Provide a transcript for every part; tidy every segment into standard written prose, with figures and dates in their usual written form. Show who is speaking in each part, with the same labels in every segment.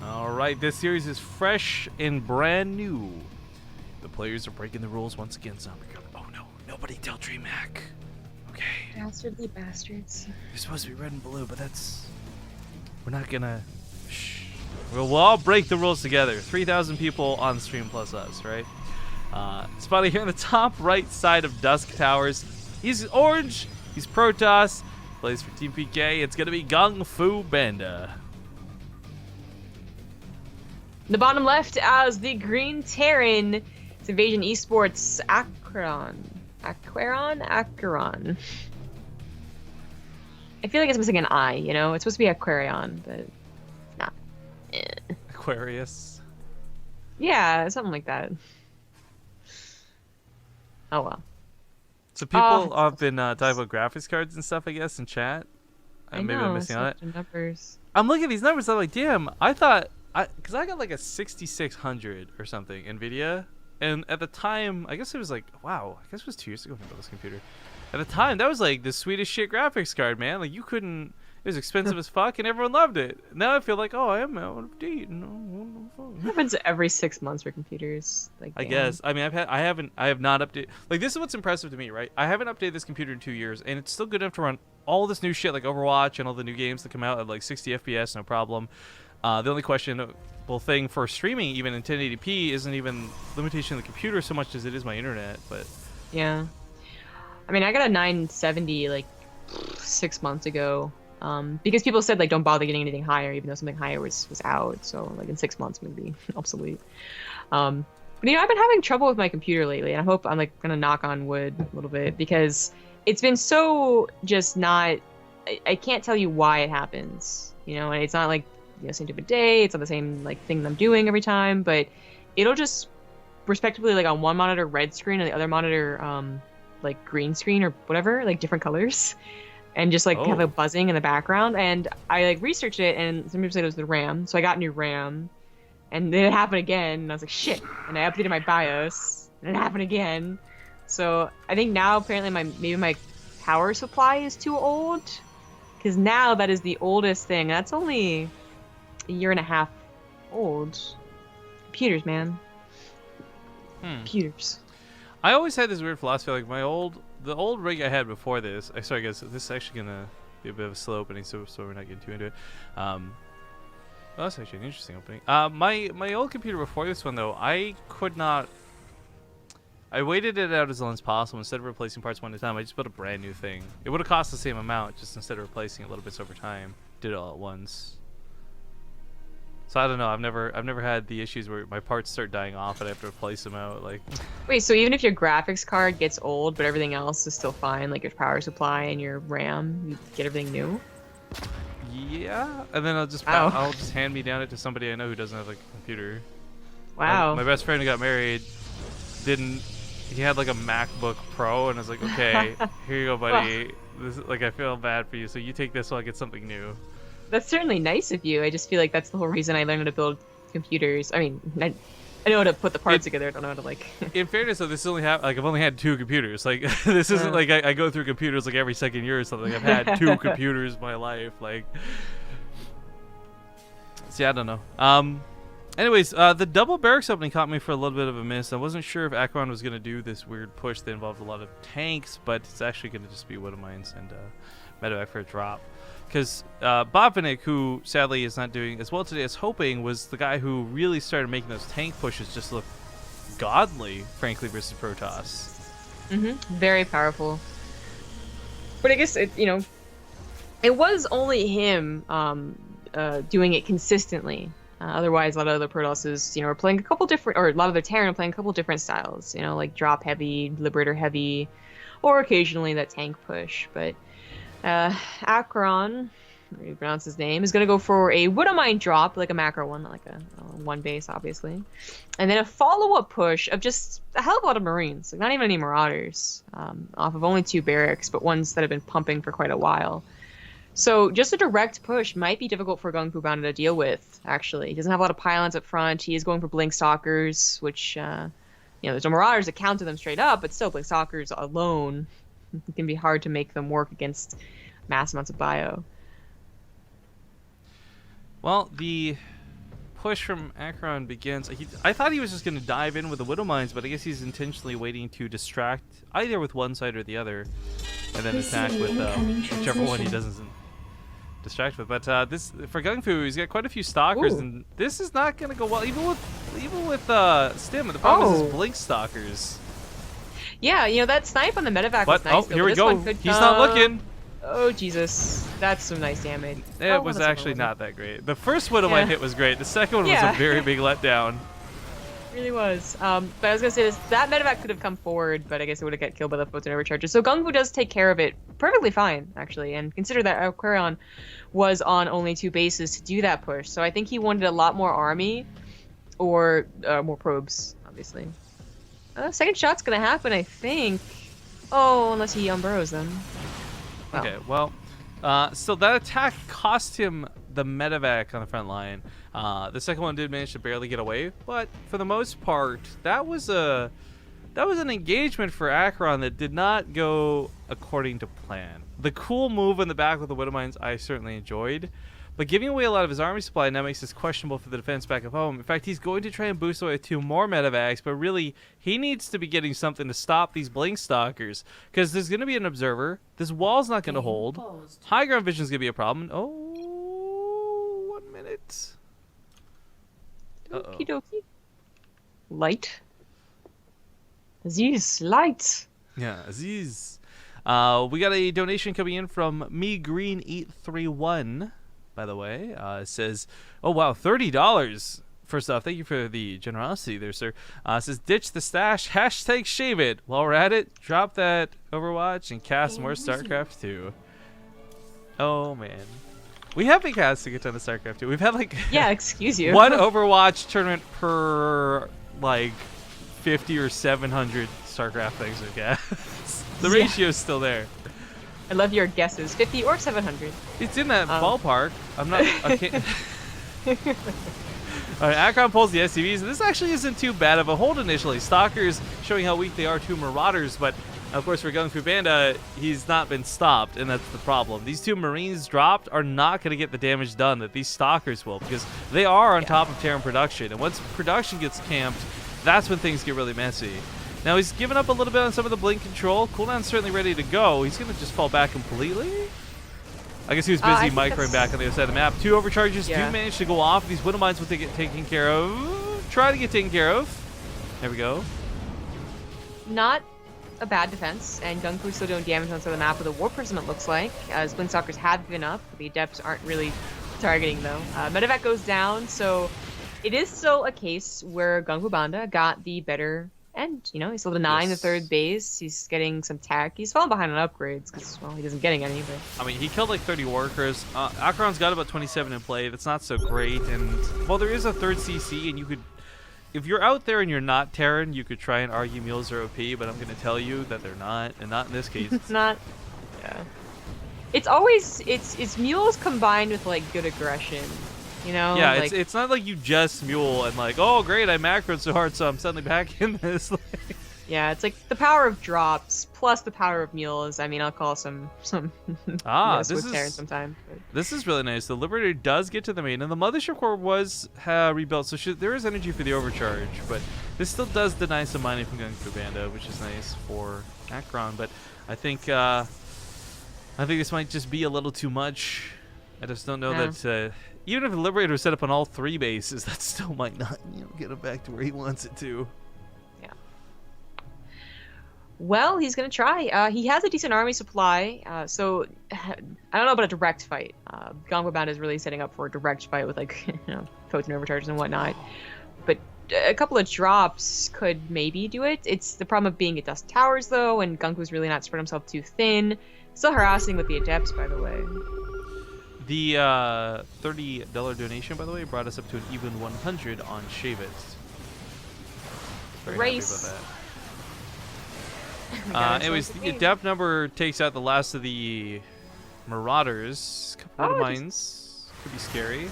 Speaker 1: All right, this series is fresh and brand new. The players are breaking the rules once again, Zombie Girl. Oh no, nobody tell DreamHack. Okay.
Speaker 2: Dastardly bastards.
Speaker 1: You're supposed to be red and blue, but that's... We're not gonna... Shh. We'll all break the rules together. 3,000 people on stream plus us, right? Spotted here in the top right side of Dusk Towers. He's orange. He's Protoss. Plays for Team PK. It's gonna be GunGFuBanDa.
Speaker 2: The bottom left as the Green Terran. It's Invasion Esports AqueroN. AqueroN. I feel like it's missing an I, you know? It's supposed to be AqueroN, but it's not.
Speaker 1: Aquarius.
Speaker 2: Yeah, something like that. Oh well.
Speaker 1: So people have been talking about graphics cards and stuff, I guess, in chat.
Speaker 2: I
Speaker 1: Maybe
Speaker 2: know,
Speaker 1: I'm missing on it.
Speaker 2: numbers.
Speaker 1: I'm looking at these numbers. I'm like, damn. I thought, because I got like a 6600 or something Nvidia, and at the time, I guess it was like, wow. I guess it was 2 years ago when I bought this computer. At the time, that was like the sweetest shit graphics card, man. Like you couldn't. It was expensive as fuck, and everyone loved it. Now I feel like, oh, I am out of date.
Speaker 2: It happens every 6 months for computers. Like,
Speaker 1: I guess. I mean, I have not updated. Like, this is what's impressive to me, right? I haven't updated this computer in 2 years, and it's still good enough to run all this new shit, like Overwatch and all the new games that come out at like 60 FPS, no problem. The only questionable thing for streaming, even in 1080p, isn't even limitation of the computer so much as it is my internet. But
Speaker 2: yeah, I mean, I got a 970 like 6 months ago. Because people said like don't bother getting anything higher, even though something higher was out. So like in 6 months maybe obsolete. But you know, I've been having trouble with my computer lately, and I hope I'm like gonna knock on wood a little bit because it's been so just not. I can't tell you why it happens. You know, and it's not like same type of day. It's not the same like thing that I'm doing every time, but it'll just respectively like on one monitor red screen and the other monitor like green screen or whatever, like different colors. And just like have a buzzing in the background, and I like researched it, and some people said it was the RAM, so I got new RAM, and then it happened again, and I was like shit, and I updated my BIOS, and it happened again, so I think now apparently maybe my power supply is too old, because now that is the oldest thing. That's only a year and a half old. Computers, man. Computers.
Speaker 1: I always had this weird philosophy, like the old rig I had before this. Sorry guys, this is actually gonna be a bit of a slow opening, so we're not getting too into it. Well, that's actually an interesting opening. My old computer before this one though, I could not. I waited it out as long as possible. Instead of replacing parts one at a time, I just built a brand new thing. It would have cost the same amount, just instead of replacing it little bits over time, did it all at once. So I don't know. I've never had the issues where my parts start dying off and I have to replace them out. Like,
Speaker 2: wait, so even if your graphics card gets old, but everything else is still fine, like your power supply and your RAM, you get everything new?
Speaker 1: Yeah, and then I'll just hand me down it to somebody I know who doesn't have like a computer.
Speaker 2: Wow.
Speaker 1: My best friend who got married he had like a MacBook Pro, and I was like, okay, here you go, buddy. This like I feel bad for you, so you take this while I get something new.
Speaker 2: That's certainly nice of you. I just feel like that's the whole reason I learned how to build computers. I mean, I know how to put the parts together. I don't know how to like.
Speaker 1: In fairness, though, this only I've only had 2 computers. Like this isn't like I go through computers like every second year or something. I've had 2 computers in my life. Like, see, I don't know. Anyways, the double barracks opening caught me for a little bit of a miss. I wasn't sure if AqueroN was gonna do this weird push that involved a lot of tanks, but it's actually gonna just be one of mine and medevac for a drop. Because Botvinnik, who sadly is not doing as well today as hoping, was the guy who really started making those tank pushes just look godly, frankly, versus Protoss.
Speaker 2: Very powerful. But I guess it was only him doing it consistently. Otherwise, a lot of other Protosses, are playing a couple different, or a lot of their Terran are playing a couple different styles. Like drop heavy, Liberator heavy, or occasionally that tank push. But AqueroN, how you pronounce his name, is going to go for a Widowmine drop, like a macro one, not like a one base, obviously. And then a follow-up push of just a hell of a lot of Marines, like not even any Marauders, off of only 2 barracks, but ones that have been pumping for quite a while. So just a direct push might be difficult for GunGFuBanDa to deal with, actually. He doesn't have a lot of pylons up front. He is going for Blink Stalkers, which, there's no Marauders that counter them straight up, but still, Blink Stalkers alone, it can be hard to make them work against mass amounts of bio.
Speaker 1: Well, the push from AqueroN begins. I thought he was just going to dive in with the Widow Mines, but I guess he's intentionally waiting to distract either with one side or the other, and then attack with whichever one he doesn't distract with. But this for GunGfu, he's got quite a few stalkers, and this is not going to go well. Even with Stim, the problem is his blink stalkers.
Speaker 2: Yeah, you know that snipe on the medevac was nice.
Speaker 1: Oh, here we go. He's not looking.
Speaker 2: Oh Jesus, that's some nice damage.
Speaker 1: It was actually not that great. The first Widow Mine hit was great. The second one was a very big letdown.
Speaker 2: It really was. But I was gonna say this: that medevac could have come forward, but I guess it would have got killed by the photon overcharges. So GunGfu does take care of it perfectly fine, actually. And consider that AqueroN was on only 2 bases to do that push. So I think he wanted a lot more army, or more probes, obviously. Second shot's gonna happen, I think. Oh, unless he unburrows them. Wow.
Speaker 1: Okay, well, so that attack cost him the medevac on the front line. The second one did manage to barely get away, but for the most part, that was an engagement for AqueroN that did not go according to plan. The cool move in the back with the Widow Mines I certainly enjoyed, but giving away a lot of his army supply now makes this questionable for the defense back at home. In fact, he's going to try and boost away 2 more medevacs, but really, he needs to be getting something to stop these blink stalkers, because there's going to be an observer. This wall's not going to hold. High ground vision is going to be a problem. Oh, 1 minute.
Speaker 2: Okie dokie. Light. Aziz, light.
Speaker 1: Yeah, Aziz. We got a donation coming in from MeGreen831. By the way, it says, oh wow, $30. First off, thank you for the generosity there, sir. It says, ditch the stash, hashtag shave it. While we're at it, drop that Overwatch and cast more StarCraft 2. Oh man. We have been casting a ton of StarCraft 2. We've had like
Speaker 2: excuse you.
Speaker 1: 1 Overwatch tournament per like 50 or 700 StarCraft things we cast. The ratio's still there.
Speaker 2: I love your guesses. 50 or 700.
Speaker 1: It's in that ballpark. I'm not. I can't. All right, AqueroN pulls the SCVs. This actually isn't too bad of a hold initially. Stalkers showing how weak they are to Marauders, but of course for GunGFuBanDa, he's not been stopped, and that's the problem. These 2 Marines dropped are not going to get the damage done that these Stalkers will, because they are on top of Terran production, and once production gets camped, that's when things get really messy. Now he's given up a little bit on some of the blink control. Cooldown's certainly ready to go. He's going to just fall back completely. I guess he was busy microing back on the other side of the map. 2 overcharges do manage to go off. These Widow Mines will get taken care of. Try to get taken care of. There we go.
Speaker 2: Not a bad defense, and GunGfu still doing damage on some of the map with a War Prism, it looks like, as Blink Stalkers have given up. The Adepts aren't really targeting, though. Medevac goes down, so it is still a case where GunGFuBanDa got the better end. You know, he's level 9 the 3rd base. He's getting some tech. He's falling behind on upgrades because, well, he doesn't getting any. But
Speaker 1: I mean, he killed like 30 workers. AqueroN's got about 27 in play. That's not so great. And well, there is a 3rd CC, and you could, if you're out there and you're not Terran, you could try and argue mules are OP. But I'm going to tell you that they're not, and not in this case.
Speaker 2: It's not. Yeah. It's always it's mules combined with like good aggression. You know,
Speaker 1: yeah,
Speaker 2: like,
Speaker 1: it's not like you just mule and like, oh great, I macroed so hard, so I'm suddenly back in this.
Speaker 2: Yeah, it's like the power of drops plus the power of mules. I mean, I'll call some
Speaker 1: this is
Speaker 2: sometime. But.
Speaker 1: This is really nice. The Liberator does get to the main, and the Mothership Core was rebuilt, so there is energy for the overcharge, but this still does deny some mining from GunGFuBanDa, which is nice for AqueroN. But I think this might just be a little too much. I just don't know that. Even if the Liberator was set up on all 3 bases, that still might not, get him back to where he wants it to.
Speaker 2: Yeah. Well, he's gonna try. He has a decent army supply, so I don't know about a direct fight. GunGFuBanDa is really setting up for a direct fight with like photon overcharges and whatnot. But a couple of drops could maybe do it. It's the problem of being at Dust Towers though, and GunGFu's really not spread himself too thin. Still harassing with the Adepts, by the way.
Speaker 1: The $30 donation, by the way, brought us up to an even 100 on Shave It. Very
Speaker 2: Race.
Speaker 1: happy about that. Anyways, the Adept number takes out the last of the Marauders. Couple of mines. Could be scary.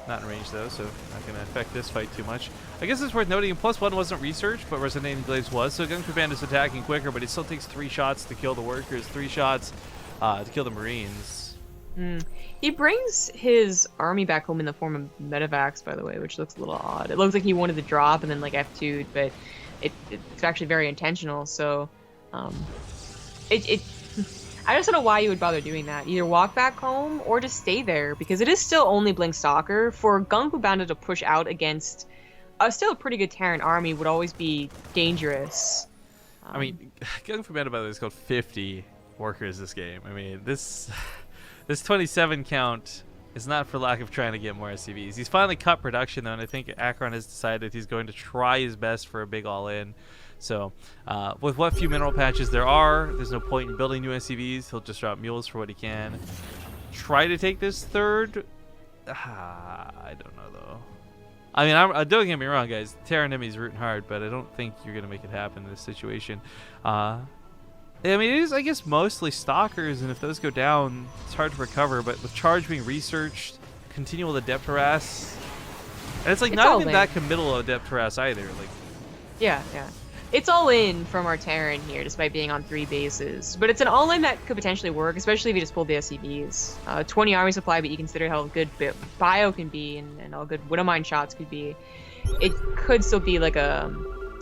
Speaker 1: Not in range, though, so not going to affect this fight too much. I guess it's worth noting, +1 wasn't researched, but Resonating Glaives was, so GunGFuBanDa is attacking quicker, but it still takes 3 shots to kill the workers, 3 shots to kill the Marines.
Speaker 2: Mm. He brings his army back home in the form of medevacs, by the way, which looks a little odd. It looks like he wanted to drop and then like F2'd, but it's actually very intentional. So, um, it I just don't know why you would bother doing that. Either walk back home or just stay there, because it is still only Blink Stalker. For GunGFuBanDa to push out against still a pretty good Terran army would always be dangerous.
Speaker 1: I mean, GunGFuBanDa, by the way, is called 50 workers this game. I mean, this 27 count is not for lack of trying to get more SCVs. He's finally cut production, though, and I think AqueroN has decided he's going to try his best for a big all-in. So, with what few mineral patches there are, there's no point in building new SCVs. He'll just drop mules for what he can. Try to take this third. I don't know, though. I mean, don't get me wrong, guys. Terran enemy's rooting hard, but I don't think you're going to make it happen in this situation. I mean, it is, I guess, mostly stalkers, and if those go down, it's hard to recover. But with charge being researched, continual adept harass, and it's like not even that committal adept harass either. Like,
Speaker 2: yeah. It's all in from our Terran here, despite being on 3 bases. But it's an all-in that could potentially work, especially if you just pull the SCVs. 20 army supply, but you consider how good bio can be and how good Widowmine shots could be. It could still be like a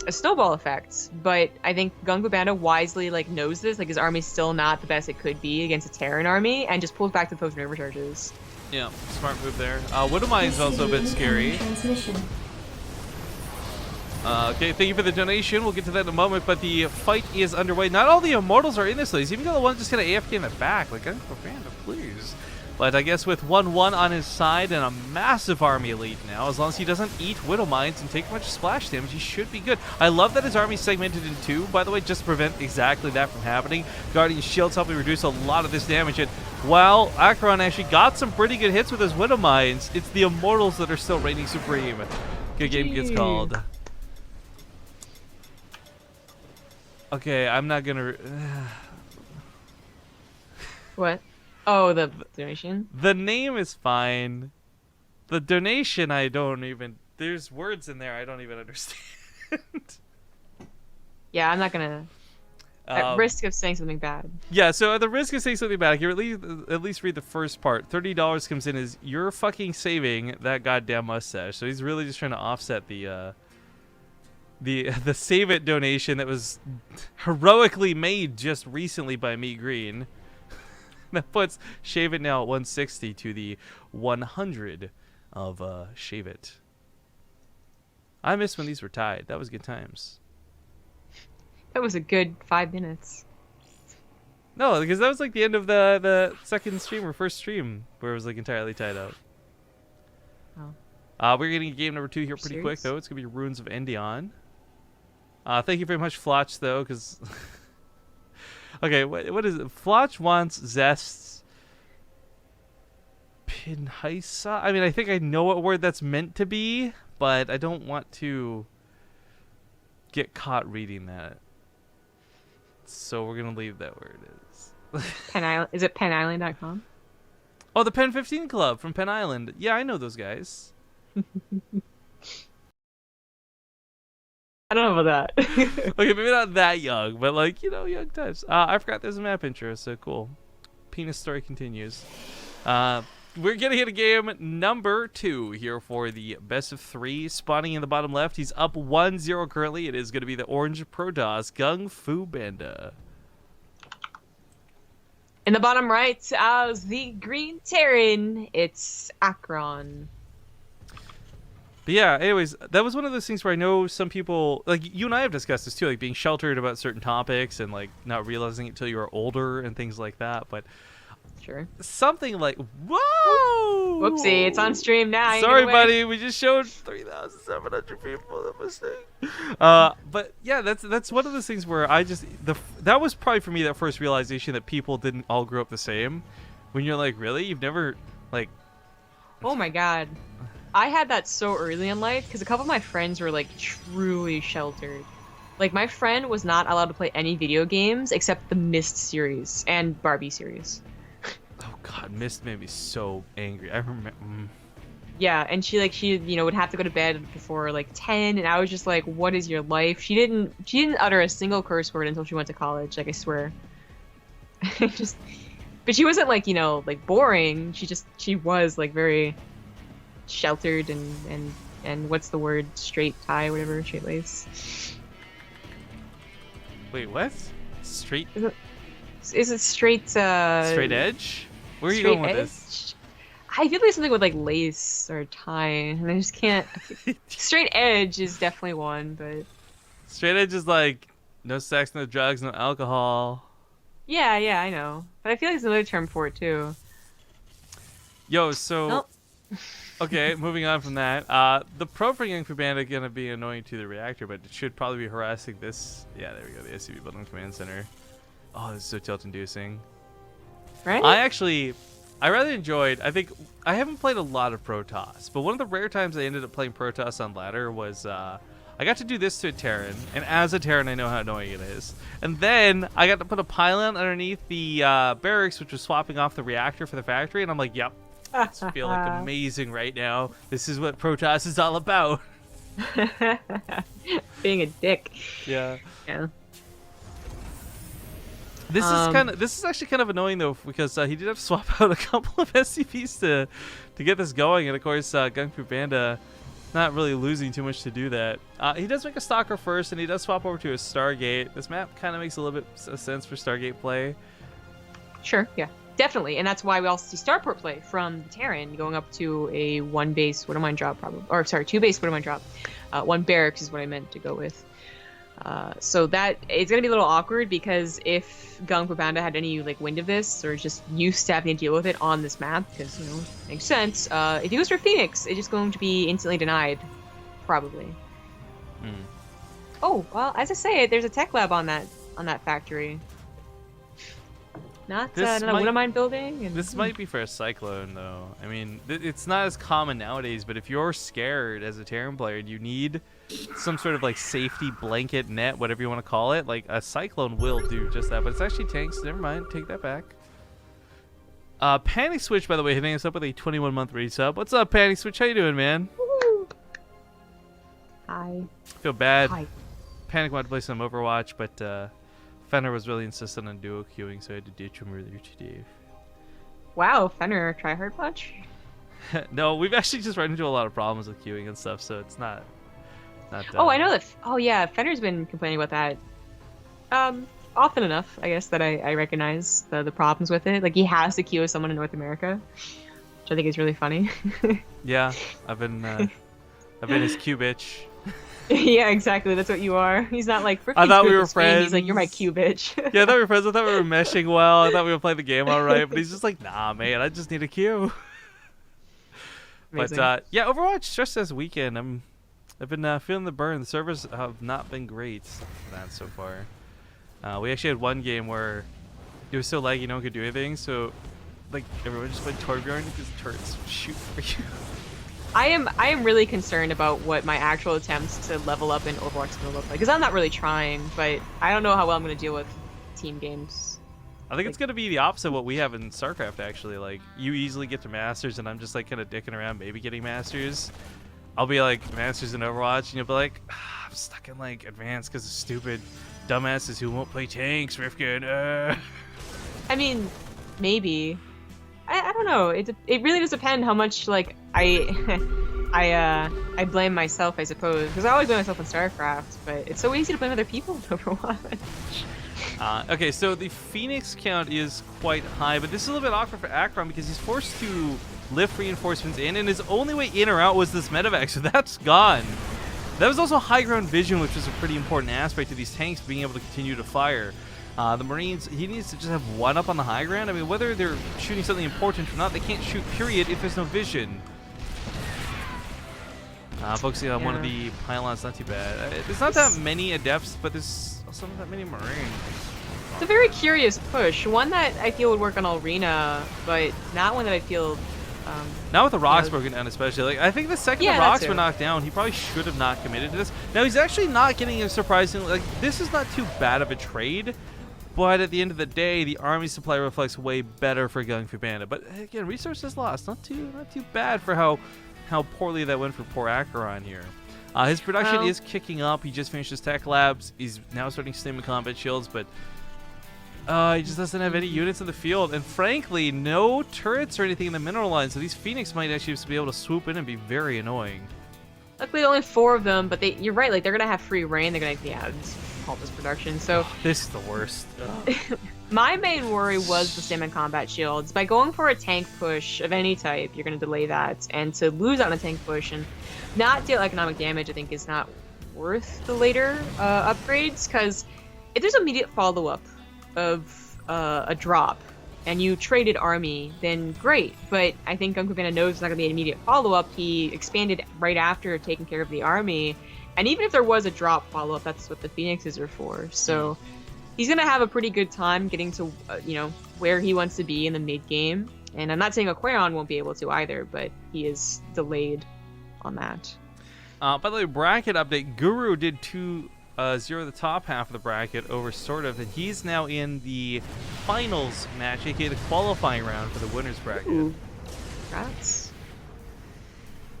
Speaker 2: snowball effect, but I think GunGFuBanDa wisely like knows this. Like his army's still not the best it could be against a Terran army, and just pulls back the post maneuver charges.
Speaker 1: Yeah, smart move there. Widowmine is also a bit scary. Okay, thank you for the donation. We'll get to that in a moment, but the fight is underway. Not all the Immortals are in this list. Even got the one just kind of AFK in the back. Like, GunGFuBanDa, please. But I guess with 1-1 on his side and a massive army lead now, as long as he doesn't eat Widow Mines and take much splash damage, he should be good. I love that his army's segmented in 2, by the way, just to prevent exactly that from happening. Guardian Shields helping reduce a lot of this damage. And while AqueroN actually got some pretty good hits with his Widow Mines, it's the Immortals that are still reigning supreme. Good game gets called. Okay, I'm not gonna...
Speaker 2: What? Oh, the donation?
Speaker 1: The name is fine. The donation, I don't even... There's words in there I don't even understand.
Speaker 2: Yeah, I'm not gonna... At risk of saying something bad.
Speaker 1: Yeah, so at the risk of saying something bad, I can at least read the first part. $30 comes in as, you're fucking saving that goddamn mustache. So he's really just trying to offset the Save It donation that was heroically made just recently by Me Green. That puts Shave It now at 160 to the 100 of Shave It. I miss when these were tied. That was good times.
Speaker 2: That was a good 5 minutes.
Speaker 1: No, because that was like the end of the second stream or first stream where it was like entirely tied out.
Speaker 2: Oh.
Speaker 1: We're getting game number 2 here pretty quick, though. It's going to be Runes of Endion. Thank you very much, Flotch, though, because... Okay, what is it? Flotch wants Zest's Pinhaisa? I mean, I think I know what word that's meant to be, but I don't want to get caught reading that. So we're going to leave that where it is.
Speaker 2: Pen Island? Is it PenIsland.com?
Speaker 1: Oh, the Pen 15 Club from Pen Island. Yeah, I know those guys.
Speaker 2: I don't know about that.
Speaker 1: Okay, maybe not that young, but like, you know, young times. I forgot there's a map intro, so cool. Penis story continues. We're getting into game number 2 here for the best of 3. Spawning in the bottom left, he's up 1-0 currently. It is going to be the orange Protoss, GunGFuBanDa.
Speaker 2: In the bottom right, as the green Terran, it's AqueroN.
Speaker 1: But yeah, anyways, that was one of those things where I know some people, like you and I have discussed this too, like being sheltered about certain topics and like not realizing it till you were older and things like that. But
Speaker 2: sure,
Speaker 1: something like, whoa!
Speaker 2: Whoopsie, it's on stream now.
Speaker 1: Sorry, buddy, we just showed 3,700 people. That mistake. But yeah, that's one of those things where I just that was probably for me that first realization that people didn't all grow up the same. When you're like, really, you've never like.
Speaker 2: Oh my god. I had that so early in life because a couple of my friends were like truly sheltered. Like my friend was not allowed to play any video games except the Myst series and Barbie series.
Speaker 1: Oh god, Myst made me so angry. I remember.
Speaker 2: Yeah, and she would have to go to bed before like 10, and I was just like, what is your life? She didn't utter a single curse word until she went to college, like I swear. But she wasn't like, like boring. She was like very sheltered and what's the word? Straight tie, whatever, straight lace.
Speaker 1: Wait, what? Straight?
Speaker 2: Is it straight?
Speaker 1: Straight edge? Where are you going with this?
Speaker 2: I feel like something with like lace or tie, and I just can't. Straight edge is definitely one, but
Speaker 1: straight edge is like no sex, no drugs, no alcohol.
Speaker 2: Yeah, I know, but I feel like there's another term for it too.
Speaker 1: Yo, so okay, moving on from that. The pro for GunGFuBanDa gonna be annoying to the reactor, but it should probably be harassing this. Yeah, there we go. The SCV Bundle Command Center. Oh, this is so tilt-inducing.
Speaker 2: Right?
Speaker 1: I rather enjoyed. I think I haven't played a lot of Protoss, but one of the rare times I ended up playing Protoss on ladder was I got to do this to a Terran, and as a Terran, I know how annoying it is. And then I got to put a pylon underneath the barracks, which was swapping off the reactor for the factory, and I'm like, yep, I feel like amazing right now. This is what Protoss is all about.
Speaker 2: Being a dick.
Speaker 1: Yeah.
Speaker 2: Yeah.
Speaker 1: This is actually kind of annoying though, because he did have to swap out a couple of SCPs to get this going, and of course GunGFuBanDa not really losing too much to do that. He does make a Stalker first, and he does swap over to a Stargate. This map kind of makes a little bit of sense for Stargate play.
Speaker 2: Sure, yeah, definitely, and that's why we also see Starport play from the Terran going up to a 1 base Widowmine drop, probably, or sorry, 2 base Widowmine drop. 1 barracks is what I meant to go with. So that it's gonna be a little awkward, because if GunGFuBanDa had any like wind of this, or just used to having to deal with it on this map, because makes sense. If he goes for Phoenix, it's just going to be instantly denied, probably. Oh well, as I say, there's a tech lab on that factory. Not another Widowmine building. And,
Speaker 1: this might be for a Cyclone though. I mean, it's not as common nowadays, but if you're scared as a Terran player, you need some sort of like safety blanket net, whatever you want to call it. Like a Cyclone will do just that, but it's actually tanks. Never mind, take that back. Panic Switch, by the way, hitting us up with a 21-month resub. What's up, Panic Switch? How you doing, man?
Speaker 2: Woo. Hi.
Speaker 1: Feel bad.
Speaker 2: Hi.
Speaker 1: Panic wanted to play some Overwatch, but Fenner was really insistent on duo queuing, so I had to ditch him earlier today.
Speaker 2: Wow, Fenner tryhard much?
Speaker 1: No, we've actually just run into a lot of problems with queuing and stuff, so it's not.
Speaker 2: Oh, I know that. Oh, yeah, Fenner's been complaining about that. Often enough, I guess, that I recognize the problems with it. Like, he has to queue with someone in North America, which I think is really funny.
Speaker 1: Yeah, I've been his queue bitch.
Speaker 2: Yeah, exactly. That's what you are. He's not like,
Speaker 1: I thought we were friends.
Speaker 2: He's like, you're my queue bitch.
Speaker 1: Yeah, I thought we were friends. I thought we were meshing well. I thought we would play the game all right. But he's just like, nah, man, I just need a queue.
Speaker 2: Amazing.
Speaker 1: But yeah, Overwatch just this weekend. I've been feeling the burn. The servers have not been great for that so far. We actually had one game where it was so laggy no one could do anything. So like everyone just went Torbjorn because turrets shoot for you.
Speaker 2: I am really concerned about what my actual attempts to level up in Overwatch is going to look like, because I'm not really trying, but I don't know how well I'm going to deal with team games.
Speaker 1: I think it's going to be the opposite of what we have in StarCraft, actually. Like, you easily get to Masters, and I'm just, like, kind of dicking around, maybe getting Masters. I'll be, like, Masters in Overwatch, and you'll be like, I'm stuck in, like, Advanced because of stupid dumbasses who won't play tanks, Rifkin.
Speaker 2: I mean, maybe. I don't know. It really does depend how much, like, I blame myself, I suppose, because I always blame myself in StarCraft, but it's so easy to blame other people in Overwatch.
Speaker 1: Okay, so the Phoenix count is quite high, but this is a little bit awkward for AqueroN because he's forced to lift reinforcements in, and his only way in or out was this medevac, so that's gone. That was also high ground vision, which is a pretty important aspect of these tanks being able to continue to fire. The Marines, he needs to just have one up on the high ground. I mean, whether they're shooting something important or not, they can't shoot, period, if there's no vision. Focusing on one of the pylons, not too bad. There's not that many Adepts, but there's also not that many Marines.
Speaker 2: It's a very curious push. One that I feel would work on Arena, but not one that I feel...
Speaker 1: Now with the rocks broken down especially. Like, I think the second the rocks were knocked down, he probably should have not committed to this. Now, he's actually not getting a surprising... Like, this is not too bad of a trade. But at the end of the day, the army supply reflects way better for GunGFuBanDa. But again, resources lost, not too bad for how poorly that went for poor AqueroN here. His production is kicking up. He just finished his tech labs. He's now starting stim and combat shields, but He just doesn't have any units in the field, and frankly, no turrets or anything in the mineral line. So these Phoenix might actually just be able to swoop in and be very annoying.
Speaker 2: Luckily, only 4 of them, but you're right. Like they're gonna have free reign. They're gonna just halt this production. So
Speaker 1: This is the worst.
Speaker 2: my main worry was the salmon combat shields. By going for a tank push of any type, you're gonna delay that, and to lose on a tank push and not deal economic damage, I think is not worth the later upgrades. Because if there's immediate follow-up of a drop and you traded army, then great. But I think GunGFuBanDa knows it's not going to be an immediate follow-up. He expanded right after taking care of the army. And even if there was a drop follow-up, that's what the Phoenixes are for. So he's going to have a pretty good time getting to, where he wants to be in the mid-game. And I'm not saying AqueroN won't be able to either, but he is delayed on that.
Speaker 1: By the way, bracket update. Guru did 2-0 the top half of the bracket over sort of, and he's now in the finals match, aka the qualifying round for the winners bracket.
Speaker 2: Ooh. Congrats.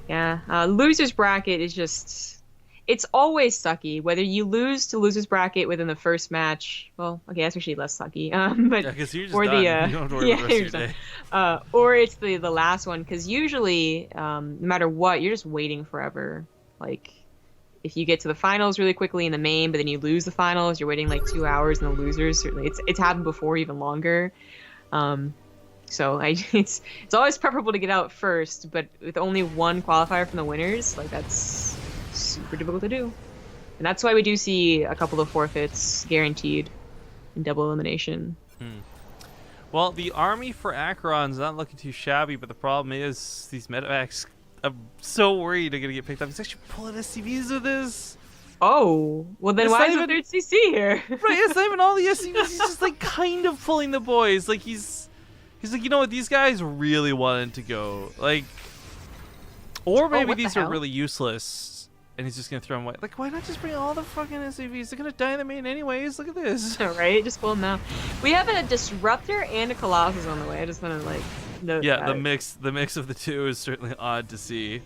Speaker 2: Yeah, losers bracket is just, it's always sucky. Whether you lose to losers bracket within the first match, well, okay, that's actually less sucky. But
Speaker 1: Yeah, because you're just
Speaker 2: or
Speaker 1: done.
Speaker 2: the
Speaker 1: You don't have to worry about the rest of your day.
Speaker 2: or it's the last one, because usually, no matter what, you're just waiting forever. Like, if you get to the finals really quickly in the main, but then you lose the finals, you're waiting like 2 hours in the losers. Certainly, it's happened before, even longer. So it's always preferable to get out first, but with only 1 qualifier from the winners, like that's super difficult to do. And that's why we do see a couple of forfeits guaranteed in double elimination.
Speaker 1: Well, the army for AqueroN's not looking too shabby, but the problem is these medevacs. I'm so worried they're gonna get picked up. He's actually pulling SCVs with this.
Speaker 2: Oh, well then
Speaker 1: It's
Speaker 2: why
Speaker 1: not
Speaker 2: is the
Speaker 1: even-
Speaker 2: third CC here?
Speaker 1: Right, it's not even all the SCVs. He's just like kind of pulling the boys. Like he's like, you know what? These guys really wanted to go. Like, or maybe
Speaker 2: what the
Speaker 1: these are
Speaker 2: hell?
Speaker 1: really useless, and he's just gonna throw them away. Like, why not just bring all the fucking SCVs? They're gonna die in the main anyways. Look at this.
Speaker 2: Right, just pull them now. We have a disruptor and a colossus on the way. I just want to like note
Speaker 1: Yeah,
Speaker 2: that.
Speaker 1: the mix of the two is certainly odd to see.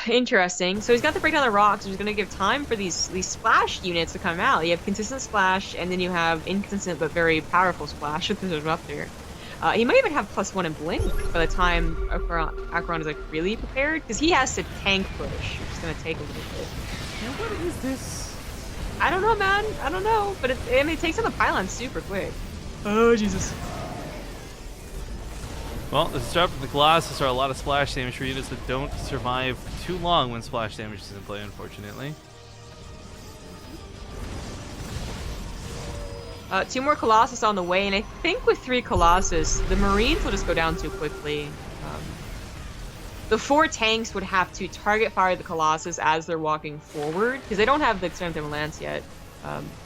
Speaker 2: Interesting. So he's got to break down the rocks, which is going to give time for these splash units to come out. You have consistent splash, and then you have inconsistent but very powerful splash with the disruptor. He might even have +1 in blink by the time AqueroN is like really prepared, because he has to tank push, which is going to take a little bit.
Speaker 1: Now, what is this?
Speaker 2: I don't know, man. I don't know, but it takes on the pylon super quick. Oh Jesus.
Speaker 1: Well, the disruptor and the Colossus are a lot of splash damage for units that don't survive too long when splash damage is in play, unfortunately.
Speaker 2: 2 more Colossus on the way, and I think with 3 Colossus, the Marines will just go down too quickly. The 4 tanks would have to target fire the Colossus as they're walking forward, because they don't have the extended lance yet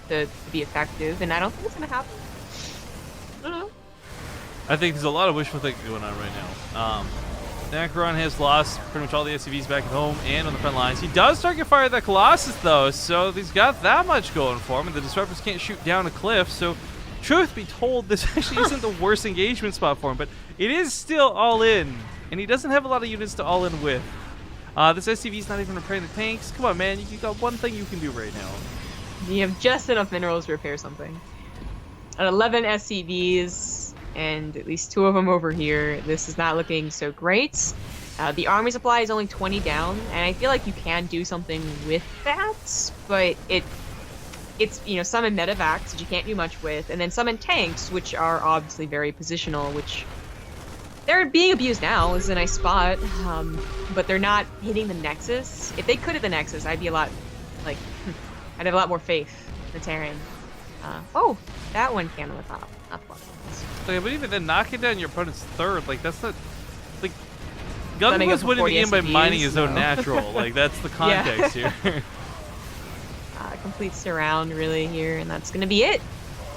Speaker 2: to be effective, and I don't think it's going to happen. I don't know.
Speaker 1: I think there's a lot of wishful thinking going on right now. AqueroN has lost pretty much all the SCVs back at home and on the front lines. He does target fire that Colossus, though, so he's got that much going for him, and the Disruptors can't shoot down a cliff, so truth be told, this actually isn't the worst engagement spot for him, but it is still all in, and he doesn't have a lot of units to all in with. This SCV's not even repairing the tanks. Come on, man, you got one thing you can do right now.
Speaker 2: You have just enough minerals to repair something. At 11 SCVs, and at least 2 of them over here, this is not looking so great. The army supply is only 20 down, and I feel like you can do something with that, but it's some in medevacs, which you can't do much with, and then some in tanks, which are obviously very positional, which they're being abused now. This is a nice spot, but they're not hitting the Nexus. If they could hit the Nexus, I'd be I'd have a lot more faith in the Terran. Oh, that one can on the top. Not fun.
Speaker 1: Okay, but even then, knocking down your opponent's third, like, that's not... Like,
Speaker 2: Setting
Speaker 1: Gun
Speaker 2: up
Speaker 1: was
Speaker 2: for
Speaker 1: winning the
Speaker 2: 40
Speaker 1: game by mining his own
Speaker 2: no.
Speaker 1: natural. Like, that's the context here.
Speaker 2: Complete surround, really, here, and that's going to be it.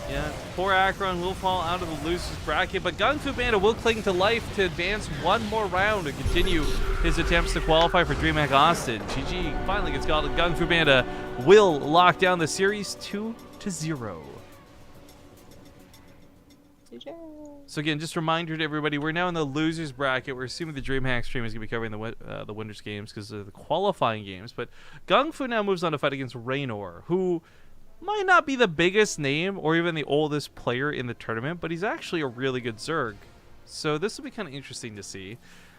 Speaker 1: Yeah, poor AqueroN will fall out of the losers bracket, but GunGFuBanDa will cling to life to advance one more round and continue his attempts to qualify for DreamHack Austin. GG finally gets called, and GunGFuBanDa will lock down the series 2-0. So again, just a reminder to everybody, we're now in the losers bracket. We're assuming the DreamHack stream is going to be covering the winners games because of the qualifying games. But GunGFu now moves on to fight against Raynor, who might not be the biggest name or even the oldest player in the tournament, but he's actually a really good Zerg. So this will be kind of interesting to see.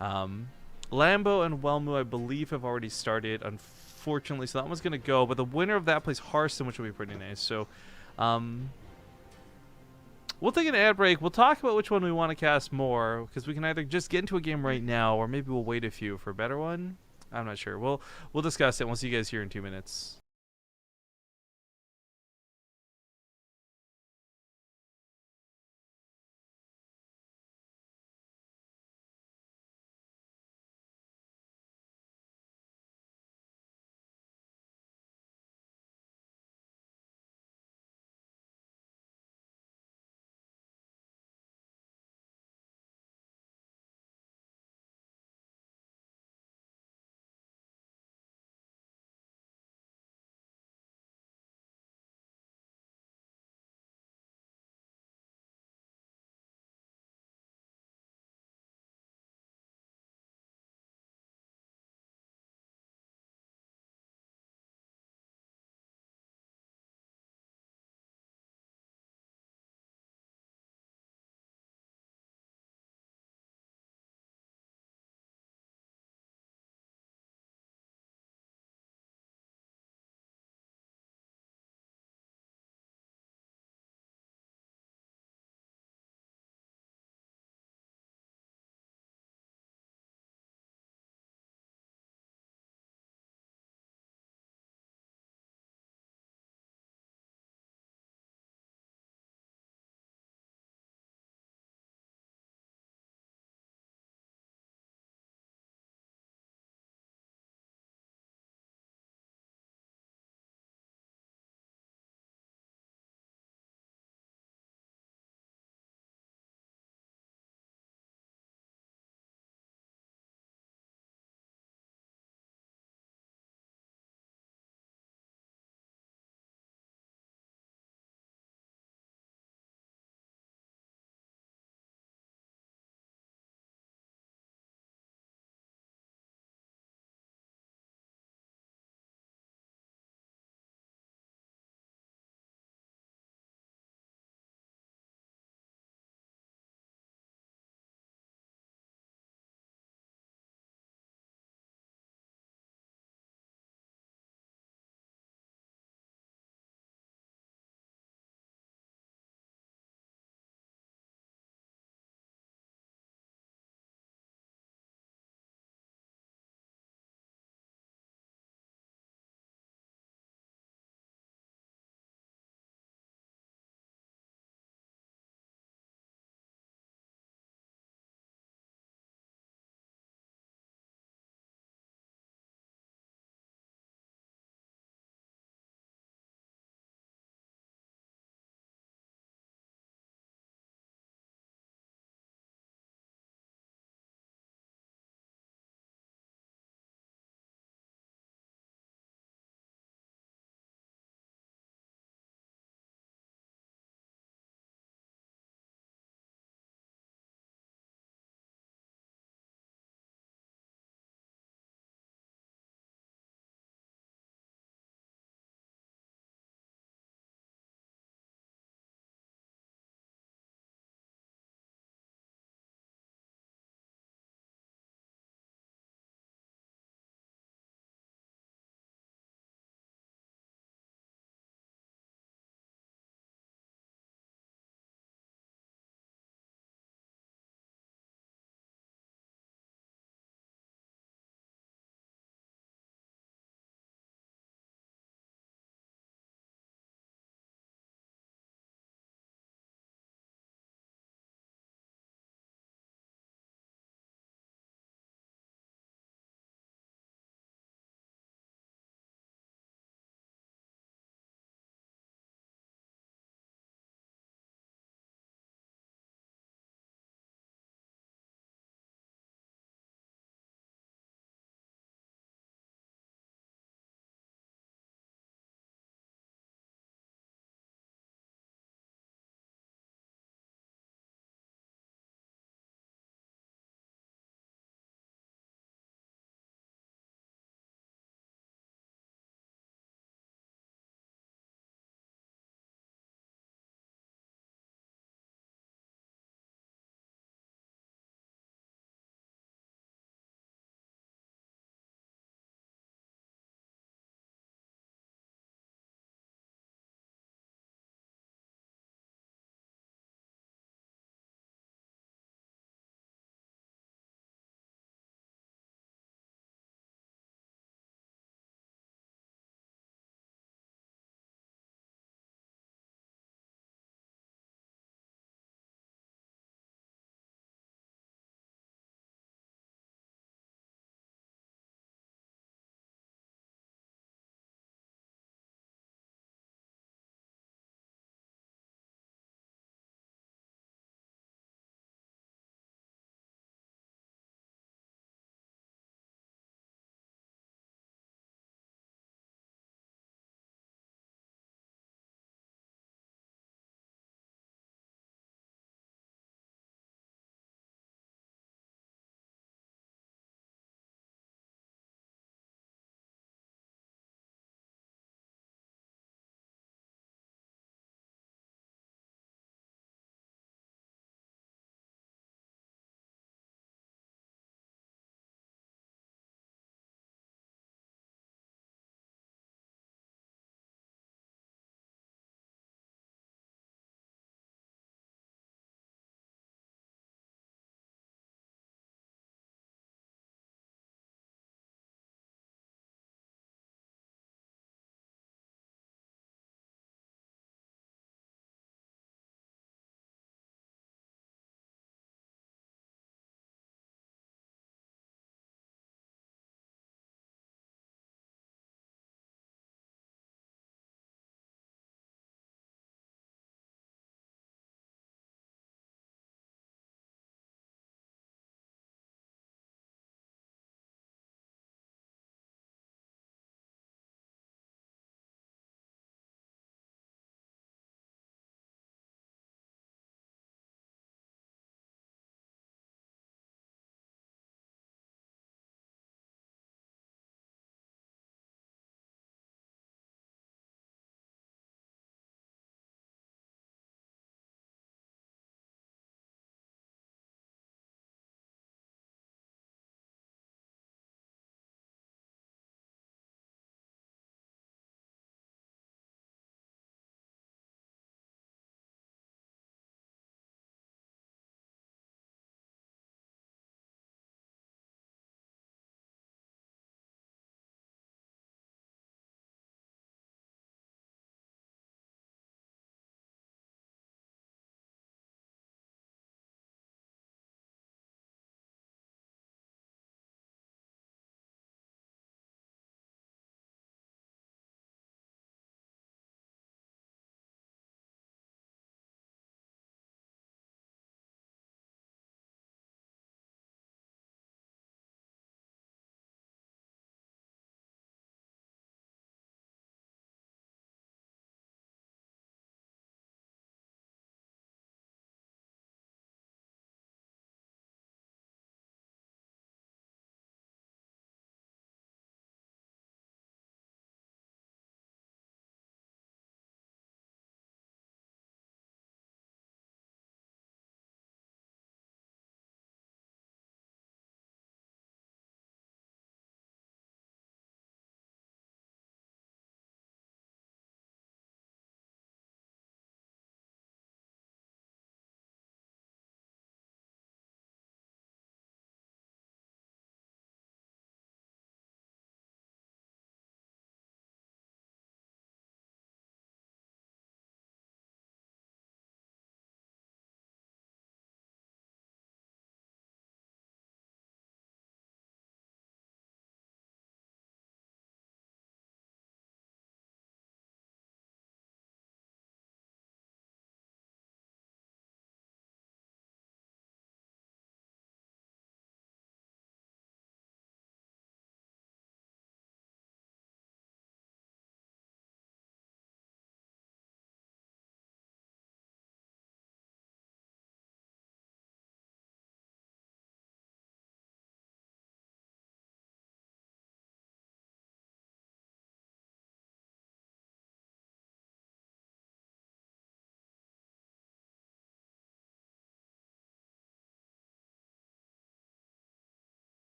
Speaker 1: Lambo and Welmu, I believe, have already started, unfortunately, so that one's going to go. But the winner of that plays Hearthstone, which will be pretty nice. So we'll take an ad break. We'll talk about which one we want to cast more, because we can either just get into a game right now, or maybe we'll wait a few for a better one. I'm not sure. We'll discuss it. We'll see you guys here in 2 minutes.